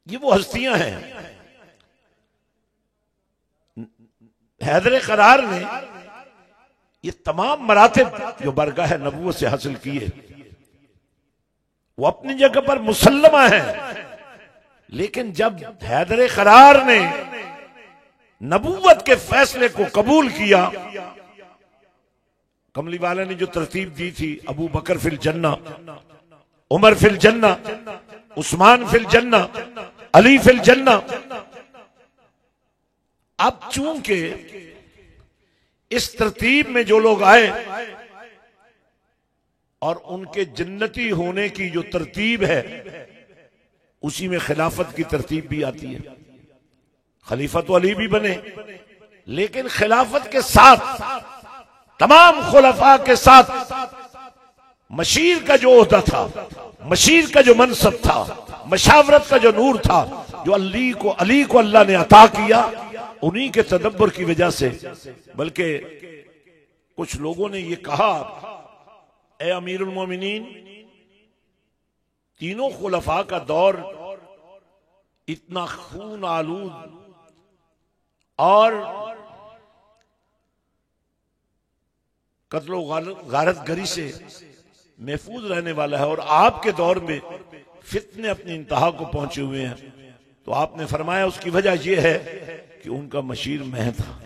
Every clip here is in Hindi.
ये वो हस्तियां हैं। हैदर करार ने ये तमाम मरातिब जो बरगाह नबूवत से हासिल किए वो अपनी जगह पर मुसल्लमा है, लेकिन जब हैदर करार ने नबूवत के फैसले को कबूल किया, कमली वाला ने जो तरतीब दी थी, अबू बकर फिल जन्ना, उमर फिल जन्ना, उस्मान फिल जन्ना, अली फिल जन्ना। अब चूंकि इस तरतीब में जो लोग आए और उनके जन्नती होने की जो तरतीब है उसी में खिलाफत की तरतीब भी आती है। खलीफा तो अली भी बने, लेकिन खिलाफत के साथ तमाम खुलफा के साथ मशीर का जो ओहदा था, मशीर का जो मनसब था, मशावरत का जो नूर था, जो अली को अल्लाह ने अता किया, उन्हीं के तदब्बर की वजह से। बल्कि कुछ लोगों ने ये कहा, ए अमीरुल मोमिनीन, तीनों खुलफा का दौर इतना खून आलूद और कत्लो गारतगरी से महफूज रहने वाला है, और आपके दौर में फितने अपनी इंतहा को पहुंचे हुए हैं। तो आपने फरमाया उसकी वजह यह है कि उनका मशीर मैं था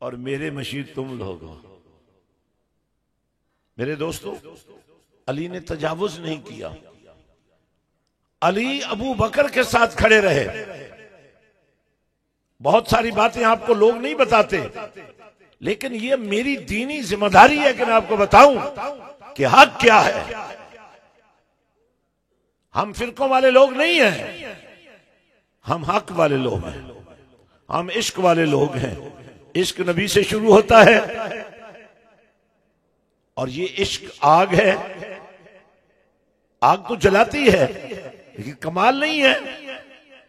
और मेरे मशीर तुम लोग हो। मेरे दोस्तों, अली ने तजावुज नहीं किया, अली अबू बकर के साथ खड़े रहे। बहुत सारी बातें आपको लोग नहीं बताते, लेकिन ये मेरी दीनी जिम्मेदारी है कि मैं आपको बताऊं कि हक क्या है। हम फिरकों वाले लोग नहीं हैं, हम हक वाले लोग हैं, हम इश्क वाले लोग हैं। इश्क नबी से शुरू होता है और ये इश्क आग है, आग तो जलाती है लेकिन कमाल नहीं है।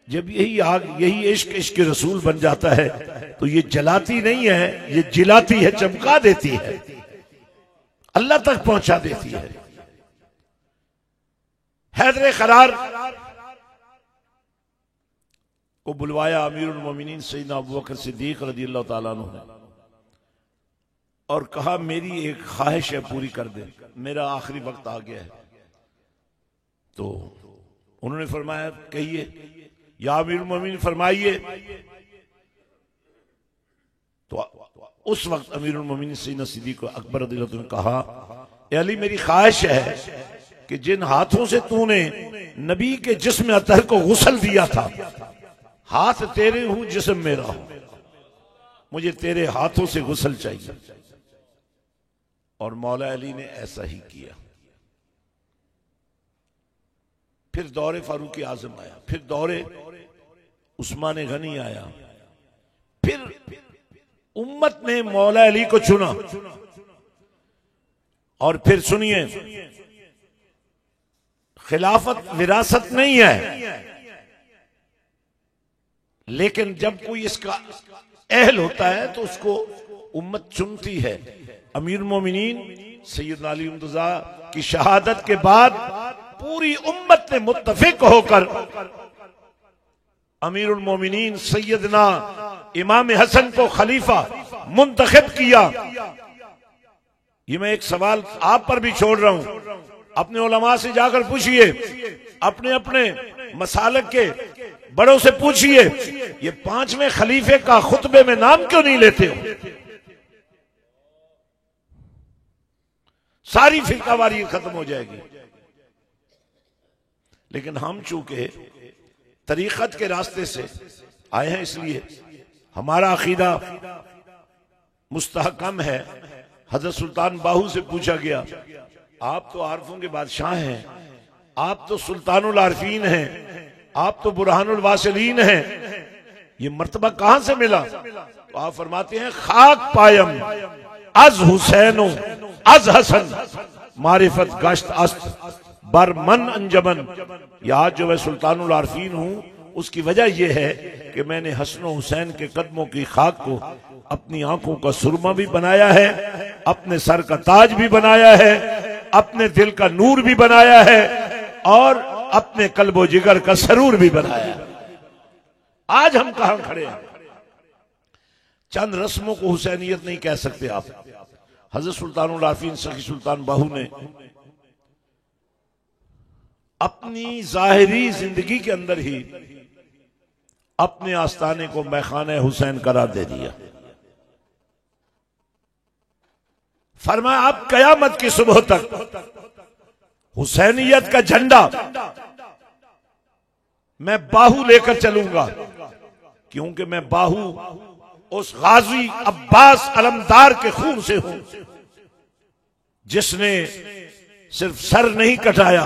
जब यही आग, यही इश्क इश्क रसूल बन जाता है तो ये जलाती नहीं है, ये जिलाती है, चमका देती है, अल्लाह तक पहुंचा देती है। हैदर करार को बुलवाया अमीरुल मोमिनीन सैयदना अबू बकर सिद्दीक रज़ियल्लाहु ताला अन्हु ने और कहा, मेरी एक ख्वाहिश है, पूरी कर दे, मेरा आखिरी वक्त आ गया है। तो उन्होंने फरमाया, कहिए। या अमीरुल मोमिनीन फरमाइए। तो उस वक्त अमीरुल मोमिनीन सैयदना सिद्दीक अकबर रज़ियल्लाहु अन्हु ने कहा, ए अली, मेरी ख्वाहिश है कि जिन हाथों से तूने नबी के जिस्म अतहर को गुस्ल दिया था, हाथ तेरे हूं, जिस्म मेरा हूं, मुझे तेरे हाथों से गुस्ल चाहिए। और मौला अली ने ऐसा ही किया। फिर दौरे फारूक आजम आया, फिर दौरे उस्मान गनी आया, फिर उम्मत ने मौला अली को चुना। और फिर सुनिए, खिलाफत विरासत नहीं है, लेकिन जब कोई इसका अहल होता है तो उसको उम्मत चुनती है। अमीर मोमिनीन सैयदना अली मुर्तज़ा की शहादत के बाद पूरी उम्मत ने मुत्तफिक होकर अमीरुल मोमिनीन सैयदना इमाम हसन को खलीफा मुंतखब किया। ये मैं एक सवाल आप पर भी छोड़ रहा हूं, अपने उलमा से जाकर पूछिए, अपने अपने मसालक के बड़ों से पूछिए, ये पांचवें खलीफे का खुतबे में नाम क्यों नहीं लेते हो? सारी फिरकावारी खत्म हो जाएगी। लेकिन हम चूंकि तरीकत के रास्ते से आए हैं, इसलिए हमारा अकीदा मुस्तहकम है। हजरत सुल्तान बाहू से पूछा गया, आप तो आरफों के बादशाह हैं, आप तो सुल्तानुल आरफीन हैं, आप तो बुरहानुल वासिलीन हैं, ये मर्तबा कहां से मिला? तो आप फरमाते हैं, खाक पायम अज हुसैनो अज हसन मारिफत गश्त अस्त बरमन अंजमन। या जो मैं सुल्तानुल आरफीन हूं, उसकी वजह यह है कि मैंने हसन हुसैन के कदमों की खाक को अपनी आंखों का सुरमा भी बनाया है, अपने सर का ताज भी बनाया है, अपने दिल का नूर भी बनाया है, और अपने कल्बो जिगर का सरूर भी बनाया। आज हम कहां खड़े हैं? चंद रस्मों को हुसैनियत नहीं कह सकते आप। हजरत सुल्तानुल आरफीन सखी सुल्तान बाहू ने अपनी जाहिरी जिंदगी के अंदर ही अपने आस्थाने को मैखाने हुसैन करार दे दिया। फरमाया अब कयामत की सुबह तक हुसैनियत का झंडा मैं बाहू लेकर चलूंगा, क्योंकि मैं बाहू उस गाजी अब्बास अलमदार के खून से हूं जिसने सिर्फ सर नहीं कटाया,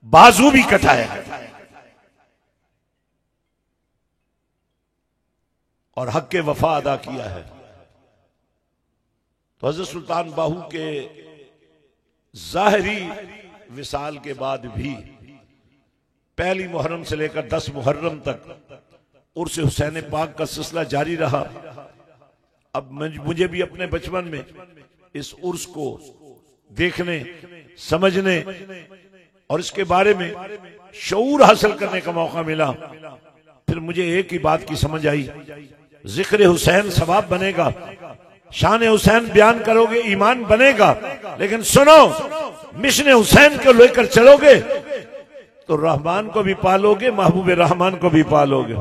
बाजू भी कटाया और हक के वफा अदा किया है। तो हज़रत सुल्तान बाहू के जाहिरी विसाल के बाद भी पहली मुहर्रम से लेकर 10 मुहर्रम तक उर्स हुसैन पाक का सिलसिला जारी रहा। अब मुझे भी अपने बचपन में इस उर्स को देखने, समझने और इसके बारे में शऊर हासिल करने का मौका मिला। फिर मुझे एक ही बात की समझ आई, जिक्र हुसैन सवाब बनेगा, शान हुसैन बयान करोगे ईमान बनेगा, लेकिन सुनो मिशन हुसैन को लेकर चलोगे तो रहमान को भी पालोगे, महबूब रहमान को भी पालोगे।